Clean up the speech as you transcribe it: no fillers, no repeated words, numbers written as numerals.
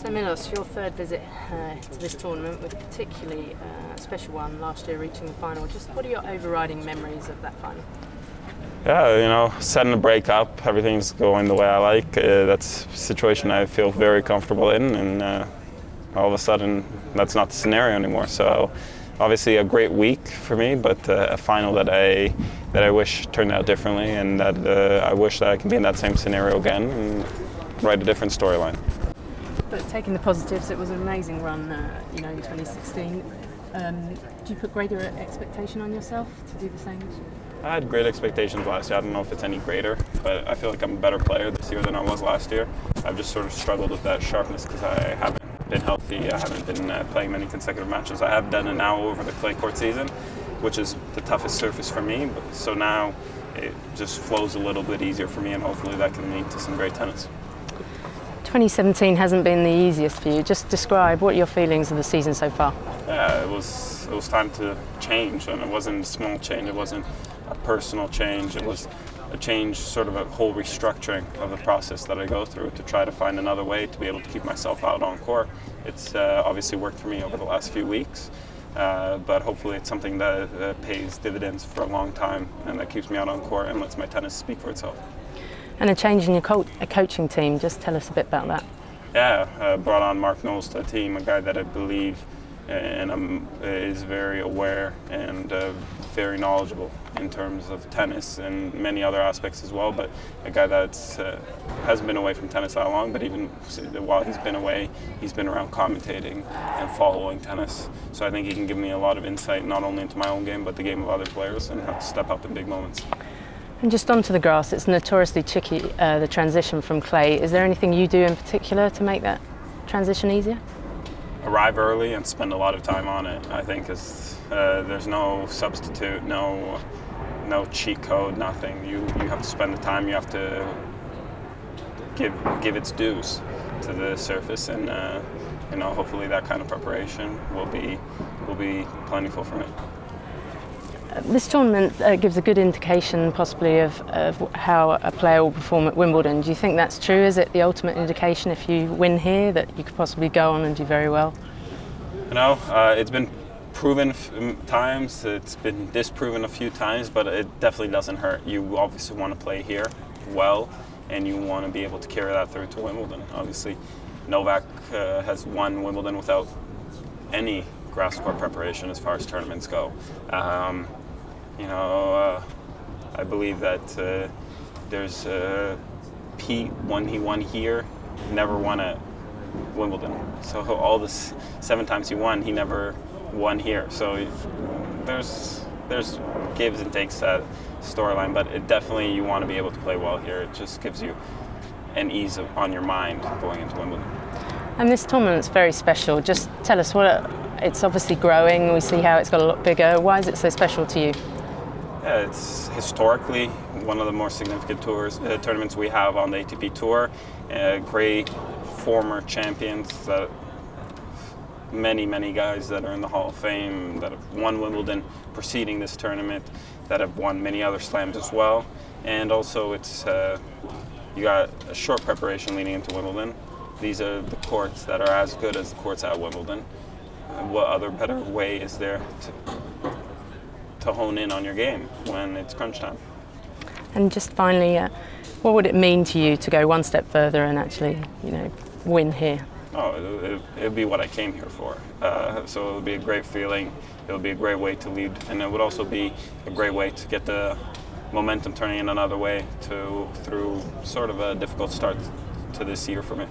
So Milos, your third visit to this tournament, with a particularly special one last year reaching the final. Just what are your overriding memories of that final? Yeah, setting the break up, everything's going the way I like. That's a situation I feel very comfortable in, and all of a sudden that's not the scenario anymore. So obviously a great week for me, but a final that I wish turned out differently, and that I wish that I can be in that same scenario again and write a different storyline. But taking the positives, it was an amazing run, in 2016. Do you put greater expectation on yourself to do the same this year? I had great expectations last year. I don't know if it's any greater, but I feel like I'm a better player this year than I was last year. I've just sort of struggled with that sharpness because I haven't been healthy. I haven't been playing many consecutive matches. I have done it now over the clay court season, which is the toughest surface for me. So now it just flows a little bit easier for me, and hopefully that can lead to some great tennis. 2017 hasn't been the easiest for you. Just describe what your feelings of the season so far. Yeah, it was time to change, and it wasn't a small change. It wasn't a personal change. It was a change, sort of a whole restructuring of the process that I go through to try to find another way to be able to keep myself out on court. It's obviously worked for me over the last few weeks, but hopefully it's something that pays dividends for a long time and that keeps me out on court and lets my tennis speak for itself. And a change in your coaching team, just tell us a bit about that. Yeah, brought on Mark Knowles to the team, a guy that I believe is very aware and very knowledgeable in terms of tennis and many other aspects as well, but a guy that hasn't been away from tennis that long, but even while he's been away, he's been around commentating and following tennis. So I think he can give me a lot of insight, not only into my own game, but the game of other players, and how to step up in big moments. And just onto the grass, it's notoriously tricky, the transition from clay. Is there anything you do in particular to make that transition easier? Arrive early and spend a lot of time on it. I think there's no substitute, no cheat code, nothing. You have to spend the time. You have to give its dues to the surface, and hopefully that kind of preparation will be plentiful for me. This tournament gives a good indication possibly of how a player will perform at Wimbledon. Do you think that's true? Is it the ultimate indication, if you win here, that you could possibly go on and do very well? It's been proven times, it's been disproven a few times, but it definitely doesn't hurt. You obviously want to play here well, and you want to be able to carry that through to Wimbledon. Obviously, Novak has won Wimbledon without any grass court preparation as far as tournaments go. I believe that there's Pete, when he won here, never won at Wimbledon. So all the 7 times he won, he never won here. So there's gives and takes that storyline, but it definitely, you want to be able to play well here. It just gives you an ease on your mind going into Wimbledon. And this tournament's very special. Just tell us it's obviously growing. We see how it's got a lot bigger. Why is it so special to you? Yeah, it's historically one of the more significant tournaments we have on the ATP Tour. Great former champions, many guys that are in the Hall of Fame, that have won Wimbledon preceding this tournament, that have won many other slams as well. And also you got a short preparation leading into Wimbledon. These are the courts that are as good as the courts at Wimbledon. What other better way is there to hone in on your game when it's crunch time? And just finally, what would it mean to you to go one step further and actually, win here? Oh, it'll be what I came here for. So it'll be a great feeling. It'll be a great way to lead, and it would also be a great way to get the momentum turning in another way through sort of a difficult start to this year for me.